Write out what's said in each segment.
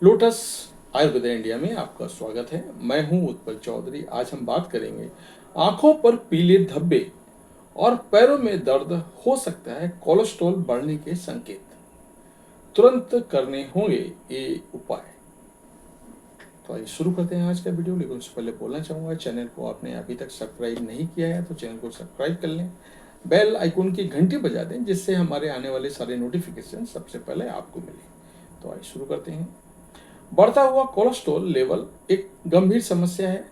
Lotus Ayurveda India में आपका स्वागत है। मैं हूं उत्पल चौधरी। आज हम बात करेंगे आंखों पर पीले धब्बे और पैरों में दर्द हो सकता है कोलेस्ट्रॉल बढ़ने के संकेत। तुरंत करने होंगे ये उपाय। तो आइए शुरू करते हैं आज का वीडियो। लेकिन उससे पहले बोलना चाहूँगा, चैनल को आपने अभी तक सब्सक्राइब नहीं किया है तो चैनल को सब्सक्राइब कर लें, बेल आइकन की घंटी बजा दें जिससे हमारे आने वाले सारे नोटिफिकेशन सबसे पहले आपको मिले। तो आइए शुरू करते हैं। बढ़ता हुआ कोलेस्ट्रॉल लेवल एक गंभीर समस्या है।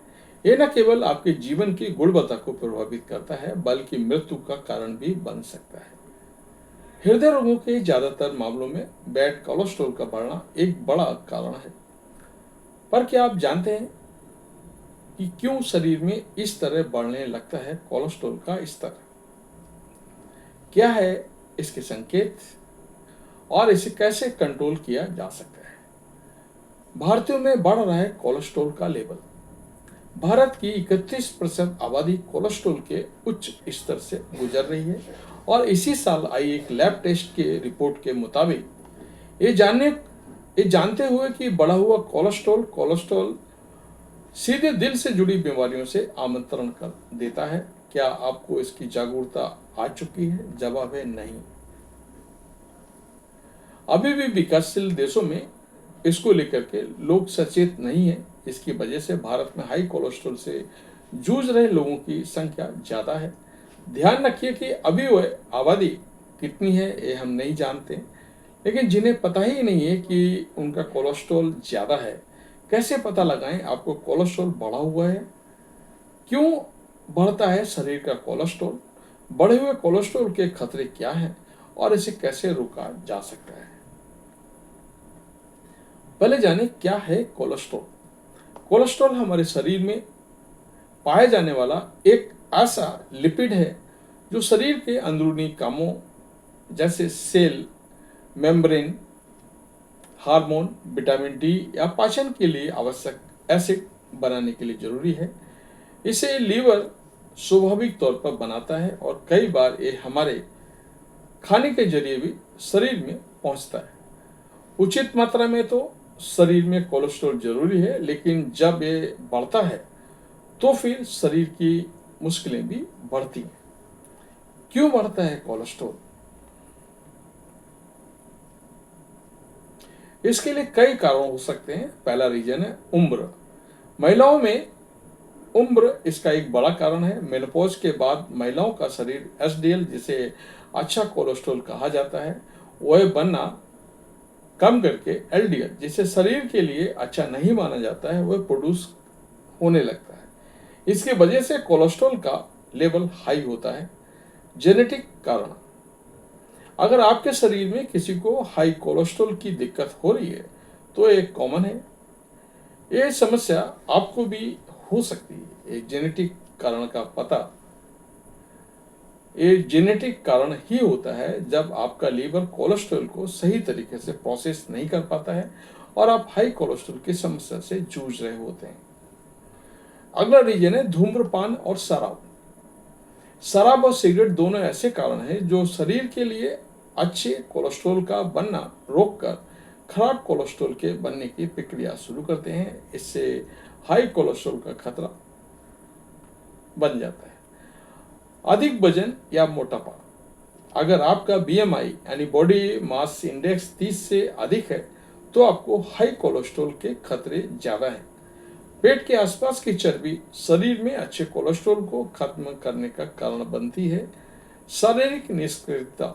ये न केवल आपके जीवन की गुणवत्ता को प्रभावित करता है बल्कि मृत्यु का कारण भी बन सकता है। हृदय रोगों के ज्यादातर मामलों में बैड कोलेस्ट्रॉल का बढ़ना एक बड़ा कारण है। पर क्या आप जानते हैं कि क्यों शरीर में इस तरह बढ़ने लगता है कोलेस्ट्रॉल का स्तर? क्या है इसके संकेत और इसे कैसे कंट्रोल किया जा सकता है? भारतीयों में बढ़ रहा है कोलेस्ट्रॉल का लेवल। भारत की 31% आबादी कोलेस्ट्रॉल के उच्च स्तर से गुजर रही है और इसी साल आई एक लैब टेस्ट के रिपोर्ट के मुताबिक ये जानते हुए कि बढ़ा हुआ कोलेस्ट्रॉल सीधे दिल से जुड़ी बीमारियों से आमंत्रण कर देता है। क्या आपको इसकी जागरूकता आ चुकी है? जवाब है नहीं। अभी भी विकासशील देशों में इसको लेकर के लोग सचेत नहीं है। इसकी वजह से भारत में हाई कोलेस्ट्रॉल से जूझ रहे लोगों की संख्या ज्यादा है। ध्यान रखिए कि अभी वह आबादी कितनी है ये हम नहीं जानते, लेकिन जिन्हें पता ही नहीं है कि उनका कोलेस्ट्रॉल ज्यादा है, कैसे पता लगाएं आपको कोलेस्ट्रॉल बढ़ा हुआ है? क्यों बढ़ता है शरीर का कोलेस्ट्रॉल? बढ़े हुए कोलेस्ट्रॉल के खतरे क्या हैं और इसे कैसे रोका जा सकता है? पहले जाने क्या है कोलेस्ट्रॉल। कोलेस्ट्रॉल हमारे शरीर में पाए जाने वाला एक ऐसा लिपिड है जो शरीर के अंदरूनी कामों जैसे cell membrane, hormone, vitamin D या पाचन के लिए आवश्यक एसिड बनाने के लिए जरूरी है। इसे लीवर स्वाभाविक तौर पर बनाता है और कई बार ये हमारे खाने के जरिए भी शरीर में पहुंचता है। उचित मात्रा में तो शरीर में कोलेस्ट्रॉल जरूरी है, लेकिन जब ये बढ़ता है तो फिर शरीर की मुश्किलें भी बढ़ती हैं। क्यों बढ़ता है कोलेस्ट्रॉल? इसके लिए कई कारण हो सकते हैं। पहला रीजन है उम्र। महिलाओं में उम्र इसका एक बड़ा कारण है। मेनोपॉज के बाद महिलाओं का शरीर एचडीएल, जिसे अच्छा कोलेस्ट्रॉल कहा जाता है, वह बनना कम करके एलडीएल, जिसे शरीर के लिए अच्छा नहीं माना जाता है, वह प्रोड्यूस होने लगता है। इसकी वजह से कोलेस्ट्रॉल का लेवल हाई होता है। जेनेटिक कारण। अगर आपके शरीर में किसी को हाई कोलेस्ट्रॉल की दिक्कत हो रही है तो एक कॉमन है। ये समस्या आपको भी हो सकती है। एक जेनेटिक कारण का पता ये जेनेटिक कारण ही होता है जब आपका लीवर कोलेस्ट्रॉल को सही तरीके से प्रोसेस नहीं कर पाता है और आप हाई कोलेस्ट्रॉल की समस्या से जूझ रहे होते हैं। अगला रीजन है धूम्रपान और शराब। शराब और सिगरेट दोनों ऐसे कारण हैं जो शरीर के लिए अच्छे कोलेस्ट्रॉल का बनना रोककर खराब कोलेस्ट्रॉल के बनने की प्रक्रिया शुरू करते हैं। इससे हाई कोलेस्ट्रॉल का खतरा बन जाता है। अधिक वजन या मोटापा। अगर आपका बीएमआई यानी बॉडी मास इंडेक्स 30 से अधिक है तो आपको हाई कोलेस्ट्रॉल के खतरे ज्यादा हैं। पेट के आसपास की चर्बी शरीर में अच्छे कोलेस्ट्रॉल को खत्म करने का कारण बनती है। शारीरिक निष्क्रियता,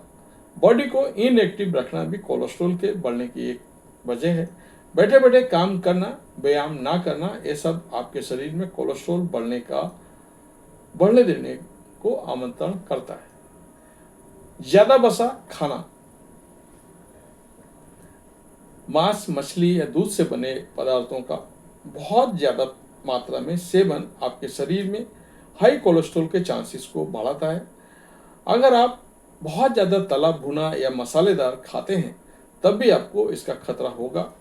बॉडी को इनएक्टिव रखना भी कोलेस्ट्रॉल के बढ़ने की एक वजह है। बैठे बैठे काम करना, व्यायाम ना करना, ये सब आपके शरीर में कोलेस्ट्रॉल बढ़ने देने को आमंत्रण करता है। ज्यादा वसा खाना, मांस, मछली या दूध से बने पदार्थों का बहुत ज्यादा मात्रा में सेवन आपके शरीर में हाई कोलेस्ट्रॉल के चांसेस को बढ़ाता है। अगर आप बहुत ज्यादा तला भुना या मसालेदार खाते हैं तब भी आपको इसका खतरा होगा।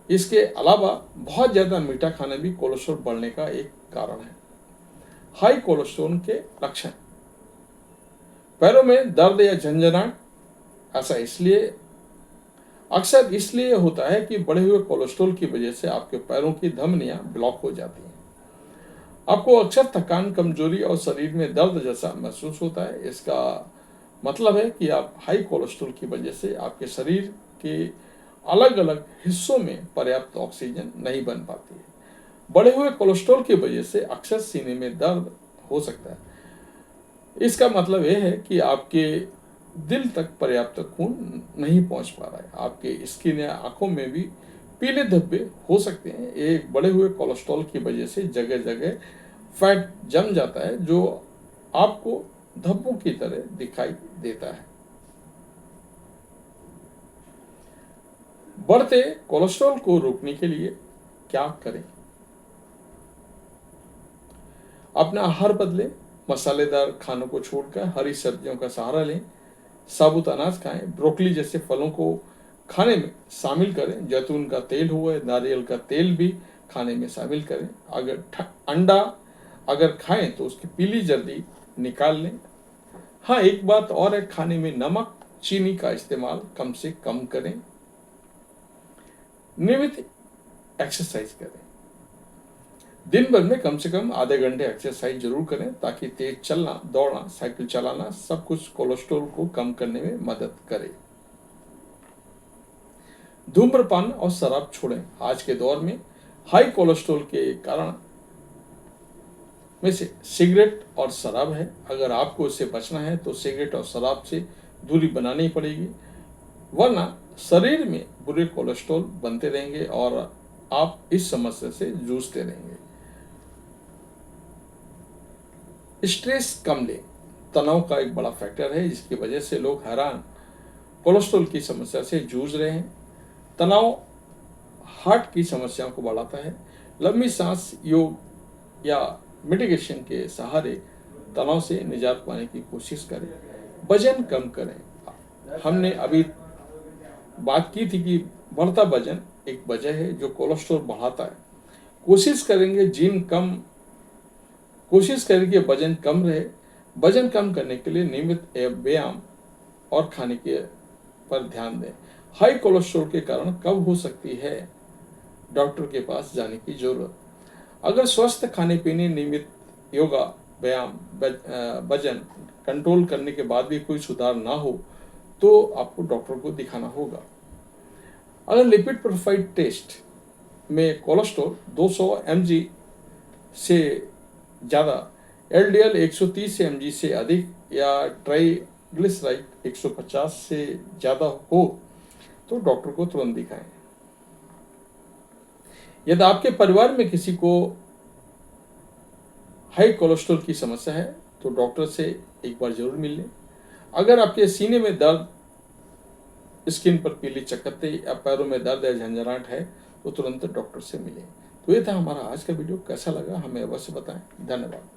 इसके अलावा बहुत ज्यादा मीठा खाना भी कोलेस्ट्रॉल बढ़ने का एक कारण है। हाई कोलेस्ट्रॉल के लक्षण। पैरों में दर्द या झंझनाहट। ऐसा इसलिए अक्सर इसलिए होता है कि बढ़े हुए कोलेस्ट्रॉल की वजह से आपके पैरों की धमनियां ब्लॉक हो जाती हैं। आपको अक्सर थकान, कमजोरी और शरीर में दर्द जैसा महसूस होता है। इसका मतलब है कि आप हाई कोलेस्ट्रॉल की वजह से आपके शरीर के अलग अलग हिस्सों में पर्याप्त ऑक्सीजन नहीं बन पाती है। बढ़े हुए कोलेस्ट्रॉल की वजह से अक्सर सीने में दर्द हो सकता है। इसका मतलब यह है कि आपके दिल तक पर्याप्त खून नहीं पहुंच पा रहा है। आपके स्किन या आंखों में भी पीले धब्बे हो सकते हैं। एक बढ़े हुए कोलेस्ट्रॉल की वजह से जगह जगह फैट जम जाता है जो आपको धब्बों की तरह दिखाई देता है। बढ़ते कोलेस्ट्रॉल को रोकने के लिए क्या करें? अपना आहार बदलें, मसालेदार खानों को छोड़कर हरी सब्जियों का सहारा लें, साबुत अनाज खाएं, ब्रोकली जैसे फलों को खाने में शामिल करें, जैतून का तेल हुआ, नारियल का तेल भी खाने में शामिल करें। अंडा अगर खाएं तो उसकी पीली जर्दी निकाल लें। हाँ, एक बात और है, खाने में नमक, चीनी का इस्तेमाल कम से कम करें। नियमित एक्सरसाइज करें। दिन भर में कम से कम आधे घंटे एक्सरसाइज जरूर करें ताकि तेज चलना, दौड़ना, साइकिल चलाना सब कुछ कोलेस्ट्रॉल को कम करने में मदद करे। धूम्रपान और शराब छोड़ें। आज के दौर में हाई कोलेस्ट्रॉल के कारण में से सिगरेट और शराब है। अगर आपको इससे बचना है तो सिगरेट और शराब से दूरी बनानी पड़ेगी, वरना शरीर में बुरे कोलेस्ट्रॉल बनते रहेंगे और आप इस समस्या से जूझते रहेंगे। स्ट्रेस कम लें। तनाव का एक बड़ा फैक्टर है जिसकी वजह से लोग हैरान कोलेस्ट्रॉल की समस्या से जूझ रहे हैं। तनाव हार्ट की समस्याओं को बढ़ाता है। लंबी सांस, योग या मेडिटेशन के सहारे तनाव से निजात पाने की कोशिश करें। वजन कम करें। हमने अभी बात की थी कि बढ़ता वजन एक वजह है जो कोलेस्ट्रॉल बढ़ाता है। कोशिश करें कि वजन कम रहे। वजन कम करने के लिए नियमित व्यायाम और खाने के पर ध्यान दें। हाई कोलेस्ट्रॉल के कारण कब हो सकती है डॉक्टर के पास जाने की जरूरत? अगर स्वस्थ खाने पीने, नियमित योगा, व्यायाम, वजन कंट्रोल करने के बाद भी कोई सुधार ना हो तो आपको डॉक्टर को दिखाना होगा। अगर लिपिड प्रोफाइल टेस्ट में कोलेस्ट्रॉल 200 mg से ज़्यादा, LDL 130 mg से अधिक या ट्राइग्लिसराइड 150 से ज़्यादा हो तो डॉक्टर को तुरंत दिखाएं। यदि आपके परिवार में किसी को हाई कोलेस्ट्रॉल की समस्या है तो डॉक्टर से एक बार जरूर मिल लें। अगर आपके सीने में दर्द, स्किन पर पीली चकत्ते या पैरों में दर्द या झंझनाहट है तो तुरंत डॉक्टर से मिलें। तो ये था हमारा आज का वीडियो। कैसा लगा हमें अवश्य बताएं। धन्यवाद।